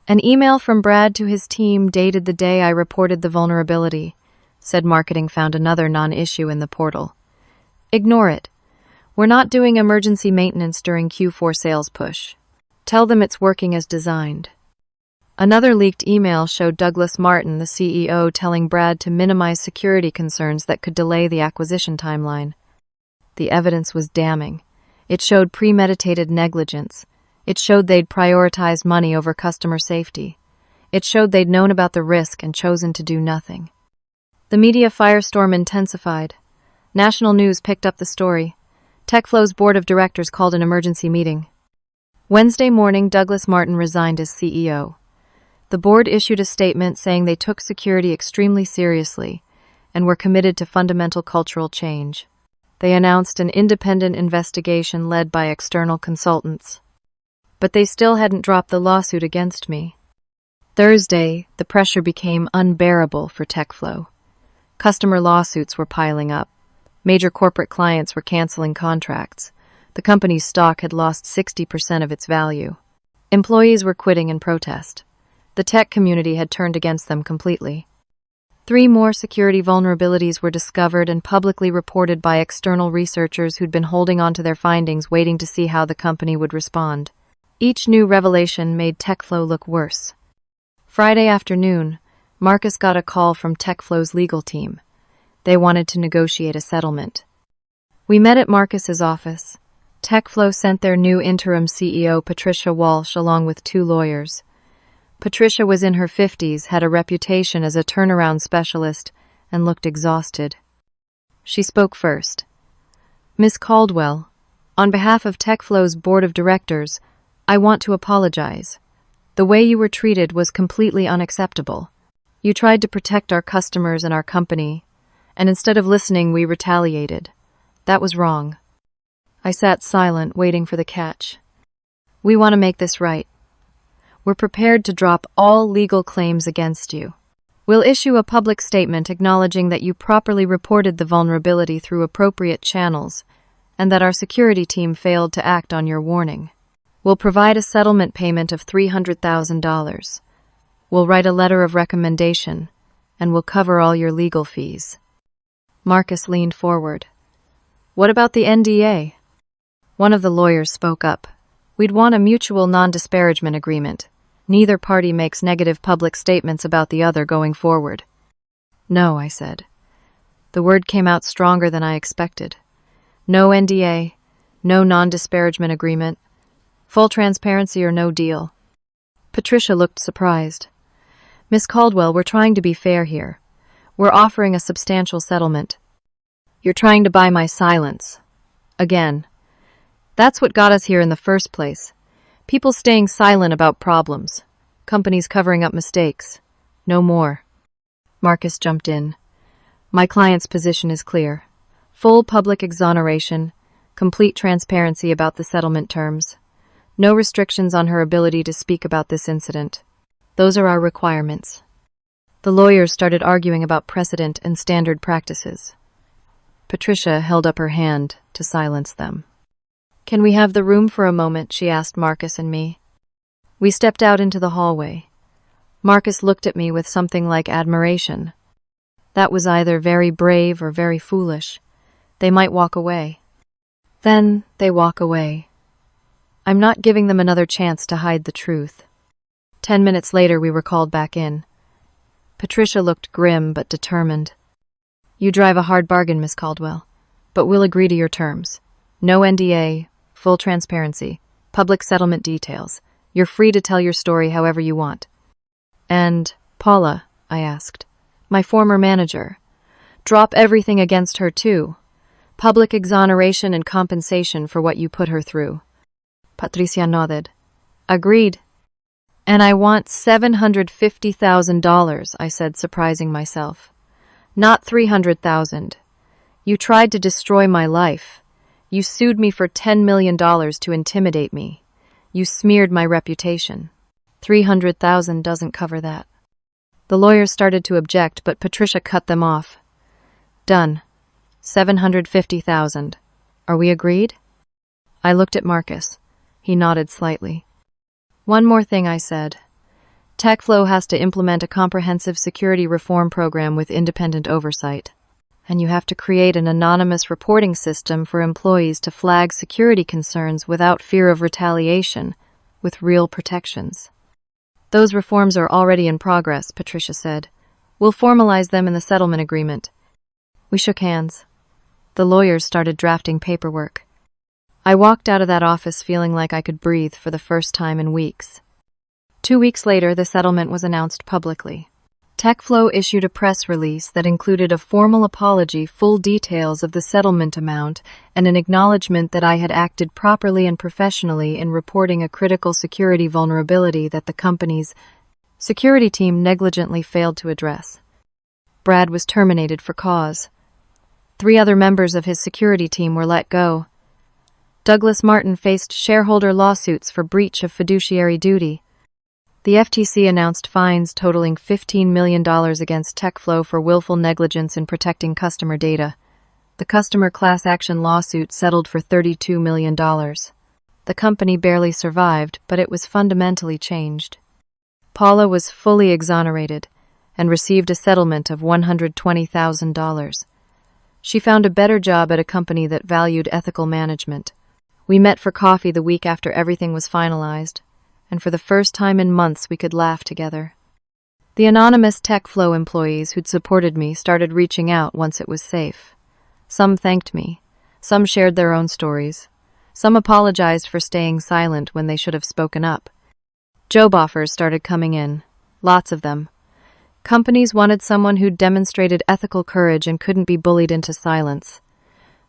An email from Brad to his team dated the day I reported the vulnerability, said marketing found another non-issue in the portal. Ignore it. We're not doing emergency maintenance during Q4 sales push. Tell them it's working as designed. Another leaked email showed Douglas Martin, the CEO, telling Brad to minimize security concerns that could delay the acquisition timeline. The evidence was damning. It showed premeditated negligence. It showed they'd prioritized money over customer safety. It showed they'd known about the risk and chosen to do nothing. The media firestorm intensified. National news picked up the story. TechFlow's board of directors called an emergency meeting. Wednesday morning, Douglas Martin resigned as CEO. The board issued a statement saying they took security extremely seriously and were committed to fundamental cultural change. They announced an independent investigation led by external consultants. But they still hadn't dropped the lawsuit against me. Thursday, the pressure became unbearable for TechFlow. Customer lawsuits were piling up. Major corporate clients were canceling contracts. The company's stock had lost 60% of its value. Employees were quitting in protest. The tech community had turned against them completely. 3 more security vulnerabilities were discovered and publicly reported by external researchers who'd been holding on to their findings, waiting to see how the company would respond. Each new revelation made TechFlow look worse. Friday afternoon, Marcus got a call from TechFlow's legal team. They wanted to negotiate a settlement. We met at Marcus's office. TechFlow sent their new interim CEO, Patricia Walsh, along with 2 lawyers. Patricia was in her 50s, had a reputation as a turnaround specialist, and looked exhausted. She spoke first. "Miss Caldwell, on behalf of TechFlow's board of directors, I want to apologize. The way you were treated was completely unacceptable. You tried to protect our customers and our company, and instead of listening, we retaliated. That was wrong." I sat silent, waiting for the catch. "We want to make this right. We're prepared to drop all legal claims against you. We'll issue a public statement acknowledging that you properly reported the vulnerability through appropriate channels and that our security team failed to act on your warning. We'll provide a settlement payment of $300,000. We'll write a letter of recommendation, and we'll cover all your legal fees." Marcus leaned forward. "What about the NDA?" One of the lawyers spoke up. "We'd want a mutual non-disparagement agreement. Neither party makes negative public statements about the other going forward." "No," I said. The word came out stronger than I expected. "No NDA, no non-disparagement agreement. Full transparency or no deal." Patricia looked surprised. "Miss Caldwell, we're trying to be fair here. We're offering a substantial settlement. You're trying to buy my silence. Again. That's what got us here in the first place. People staying silent about problems. Companies covering up mistakes. No more. Marcus jumped in. My client's position is clear. Full public exoneration, complete transparency about the settlement terms. No restrictions on her ability to speak about this incident. Those are our requirements. The lawyers started arguing about precedent and standard practices. Patricia held up her hand to silence them. Can we have the room for a moment? She asked Marcus and me. We stepped out into the hallway. Marcus looked at me with something like admiration. That was either very brave or very foolish. They might walk away. Then they walk away. I'm not giving them another chance to hide the truth. 10 minutes later, we were called back in. Patricia looked grim but determined. You drive a hard bargain, Miss Caldwell, but we'll agree to your terms. No NDA, full transparency, public settlement details. You're free to tell your story however you want. And Paula, I asked, my former manager. Drop everything against her too. Public exoneration and compensation for what you put her through. Patricia nodded. Agreed. And I want $750,000, I said, surprising myself. Not $300,000. You tried to destroy my life. You sued me for $10 million to intimidate me. You smeared my reputation. $300,000 doesn't cover that. The lawyers started to object, but Patricia cut them off. Done. $750,000. Are we agreed? I looked at Marcus. He nodded slightly. One more thing, I said. TechFlow has to implement a comprehensive security reform program with independent oversight. And you have to create an anonymous reporting system for employees to flag security concerns without fear of retaliation, with real protections. Those reforms are already in progress, Patricia said. We'll formalize them in the settlement agreement. We shook hands. The lawyers started drafting paperwork. I walked out of that office feeling like I could breathe for the first time in weeks. 2 weeks later, the settlement was announced publicly. TechFlow issued a press release that included a formal apology, full details of the settlement amount, and an acknowledgement that I had acted properly and professionally in reporting a critical security vulnerability that the company's security team negligently failed to address. Brad was terminated for cause. 3 other members of his security team were let go. Douglas Martin faced shareholder lawsuits for breach of fiduciary duty. The FTC announced fines totaling $15 million against TechFlow for willful negligence in protecting customer data. The customer class action lawsuit settled for $32 million. The company barely survived, but it was fundamentally changed. Paula was fully exonerated and received a settlement of $120,000. She found a better job at a company that valued ethical management. We met for coffee the week after everything was finalized, and for the first time in months we could laugh together. The anonymous TechFlow employees who'd supported me started reaching out once it was safe. Some thanked me. Some shared their own stories. Some apologized for staying silent when they should have spoken up. Job offers started coming in. Lots of them. Companies wanted someone who'd demonstrated ethical courage and couldn't be bullied into silence.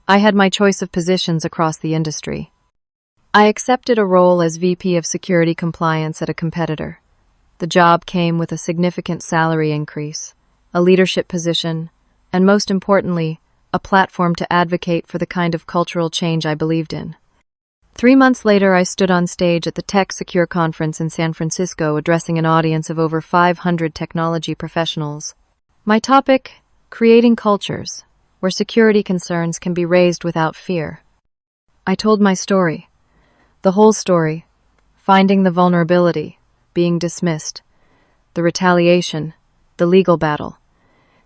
I had my choice of positions across the industry. I accepted a role as VP of Security Compliance at a competitor. The job came with a significant salary increase, a leadership position, and most importantly, a platform to advocate for the kind of cultural change I believed in. 3 months later, I stood on stage at the Tech Secure Conference in San Francisco, addressing an audience of over 500 technology professionals. My topic, creating cultures, where security concerns can be raised without fear. I told my story. The whole story. Finding the vulnerability, being dismissed, the retaliation, the legal battle,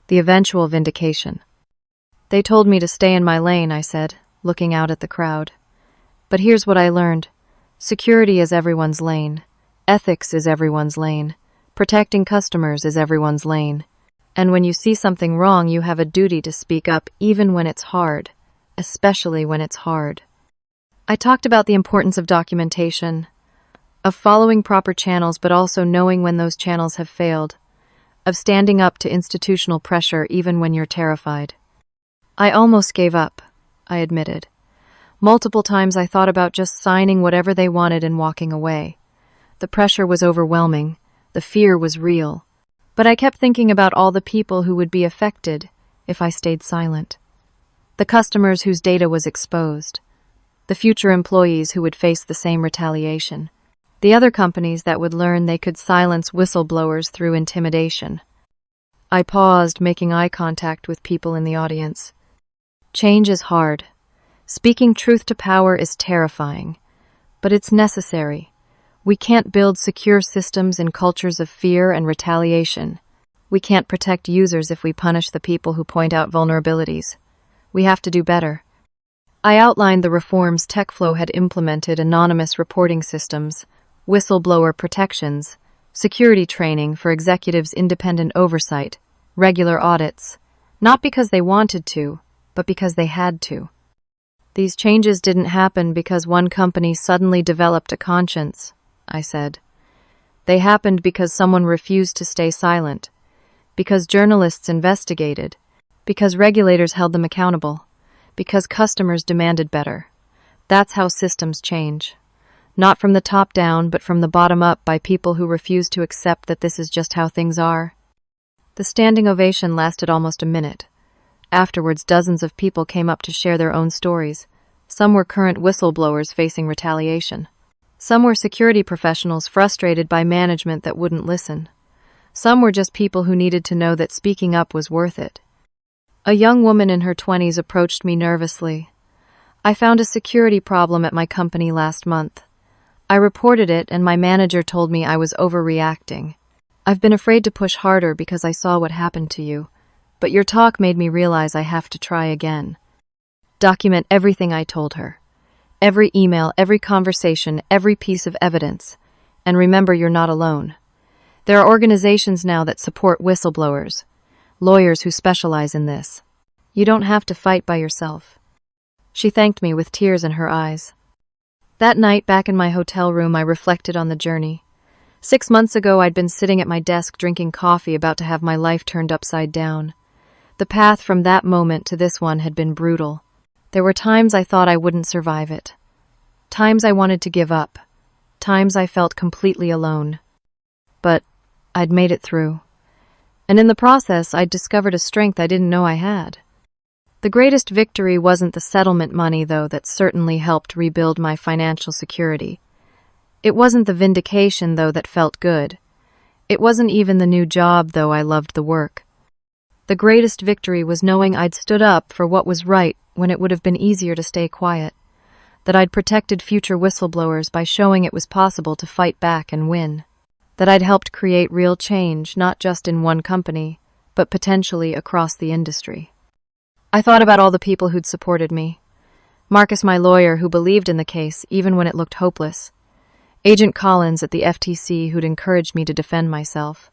the eventual vindication. They told me to stay in my lane, I said, looking out at the crowd. But here's what I learned. Security is everyone's lane. Ethics is everyone's lane. Protecting customers is everyone's lane. And when you see something wrong, you have a duty to speak up even when it's hard, especially when it's hard. I talked about the importance of documentation, of following proper channels but also knowing when those channels have failed, of standing up to institutional pressure even when you're terrified. I almost gave up, I admitted. Multiple times I thought about just signing whatever they wanted and walking away. The pressure was overwhelming. The fear was real. But I kept thinking about all the people who would be affected if I stayed silent. The customers whose data was exposed. The future employees who would face the same retaliation. The other companies that would learn they could silence whistleblowers through intimidation. I paused, making eye contact with people in the audience. Change is hard. Speaking truth to power is terrifying. But it's necessary. We can't build secure systems in cultures of fear and retaliation. We can't protect users if we punish the people who point out vulnerabilities. We have to do better. I outlined the reforms TechFlow had implemented: anonymous reporting systems, whistleblower protections, security training for executives, independent oversight, regular audits, not because they wanted to, but because they had to. These changes didn't happen because one company suddenly developed a conscience, I said. They happened because someone refused to stay silent, because journalists investigated, because regulators held them accountable, because customers demanded better. That's how systems change. Not from the top down, but from the bottom up, by people who refuse to accept that this is just how things are. The standing ovation lasted almost a minute. Afterwards, dozens of people came up to share their own stories. Some were current whistleblowers facing retaliation. Some were security professionals frustrated by management that wouldn't listen. Some were just people who needed to know that speaking up was worth it. A young woman in her 20s approached me nervously. I found a security problem at my company last month. I reported it, and my manager told me I was overreacting. I've been afraid to push harder because I saw what happened to you, but your talk made me realize I have to try again. Document everything I told her. Every email, every conversation, every piece of evidence. And remember, you're not alone. There are organizations now that support whistleblowers, lawyers who specialize in this. You don't have to fight by yourself. She thanked me with tears in her eyes. That night, back in my hotel room, I reflected on the journey. 6 months ago, I'd been sitting at my desk drinking coffee, about to have my life turned upside down. The path from that moment to this one had been brutal. There were times I thought I wouldn't survive it. Times I wanted to give up. Times I felt completely alone. But I'd made it through. And in the process, I'd discovered a strength I didn't know I had. The greatest victory wasn't the settlement money, though. That certainly helped rebuild my financial security. It wasn't the vindication, though, that felt good. It wasn't even the new job, though I loved the work. The greatest victory was knowing I'd stood up for what was right when it would have been easier to stay quiet. That I'd protected future whistleblowers by showing it was possible to fight back and win. That I'd helped create real change, not just in one company, but potentially across the industry. I thought about all the people who'd supported me. Marcus, my lawyer, who believed in the case even when it looked hopeless. Agent Collins at the FTC, who'd encouraged me to defend myself.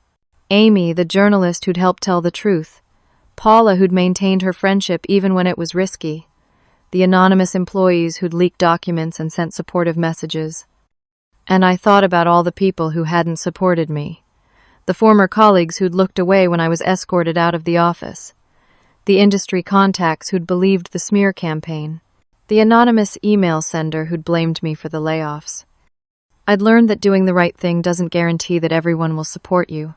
Amy, the journalist who'd helped tell the truth. Paula, who'd maintained her friendship even when it was risky. The anonymous employees who'd leaked documents and sent supportive messages. And I thought about all the people who hadn't supported me. The former colleagues who'd looked away when I was escorted out of the office. The industry contacts who'd believed the smear campaign. The anonymous email sender who'd blamed me for the layoffs. I'd learned that doing the right thing doesn't guarantee that everyone will support you.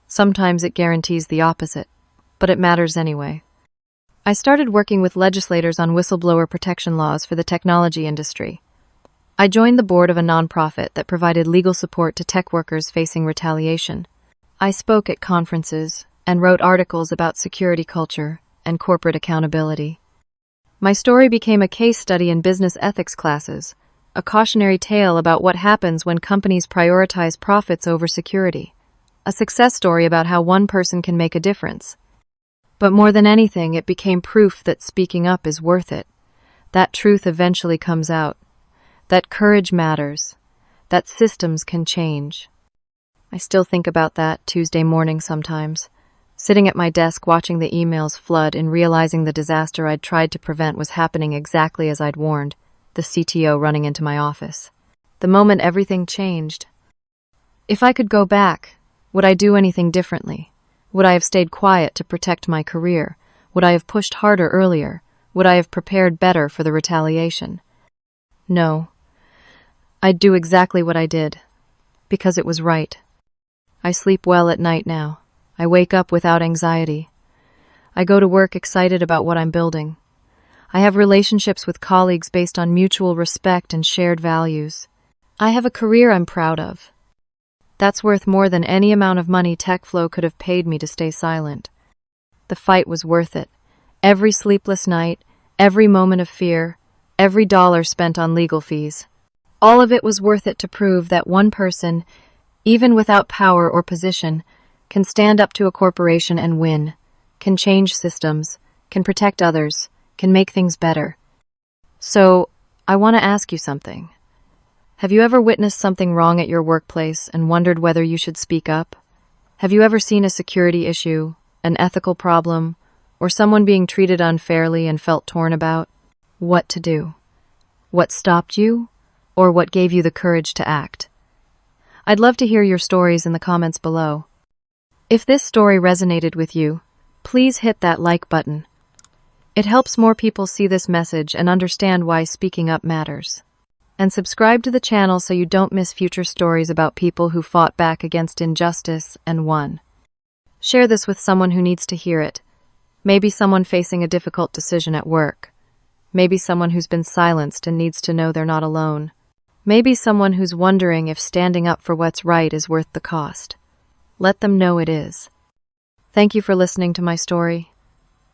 Sometimes it guarantees the opposite, but it matters anyway. I started working with legislators on whistleblower protection laws for the technology industry. I joined the board of a nonprofit that provided legal support to tech workers facing retaliation. I spoke at conferences and wrote articles about security culture and corporate accountability. My story became a case study in business ethics classes, a cautionary tale about what happens when companies prioritize profits over security, a success story about how one person can make a difference. But more than anything, it became proof that speaking up is worth it. That truth eventually comes out. That courage matters. That systems can change. I still think about that Tuesday morning sometimes, sitting at my desk watching the emails flood and realizing the disaster I'd tried to prevent was happening exactly as I'd warned, the CTO running into my office. The moment everything changed. If I could go back, would I do anything differently? Would I have stayed quiet to protect my career? Would I have pushed harder earlier? Would I have prepared better for the retaliation? No. I'd do exactly what I did, because it was right. I sleep well at night now. I wake up without anxiety. I go to work excited about what I'm building. I have relationships with colleagues based on mutual respect and shared values. I have a career I'm proud of. That's worth more than any amount of money TechFlow could have paid me to stay silent. The fight was worth it. Every sleepless night, every moment of fear, every dollar spent on legal fees. All of it was worth it to prove that one person, even without power or position, can stand up to a corporation and win, can change systems, can protect others, can make things better. So, I want to ask you something. Have you ever witnessed something wrong at your workplace and wondered whether you should speak up? Have you ever seen a security issue, an ethical problem, or someone being treated unfairly and felt torn about? What to do? What stopped you, or what gave you the courage to act? I'd love to hear your stories in the comments below. If this story resonated with you, please hit that like button. It helps more people see this message and understand why speaking up matters. And subscribe to the channel so you don't miss future stories about people who fought back against injustice and won. Share this with someone who needs to hear it. Maybe someone facing a difficult decision at work. Maybe someone who's been silenced and needs to know they're not alone. Maybe someone who's wondering if standing up for what's right is worth the cost. Let them know it is. Thank you for listening to my story.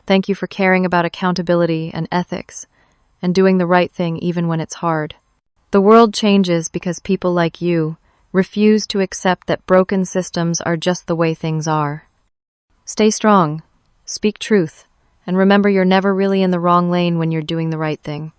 Thank you for caring about accountability and ethics, and doing the right thing even when it's hard. The world changes because people like you refuse to accept that broken systems are just the way things are. Stay strong, speak truth, and remember you're never really in the wrong lane when you're doing the right thing.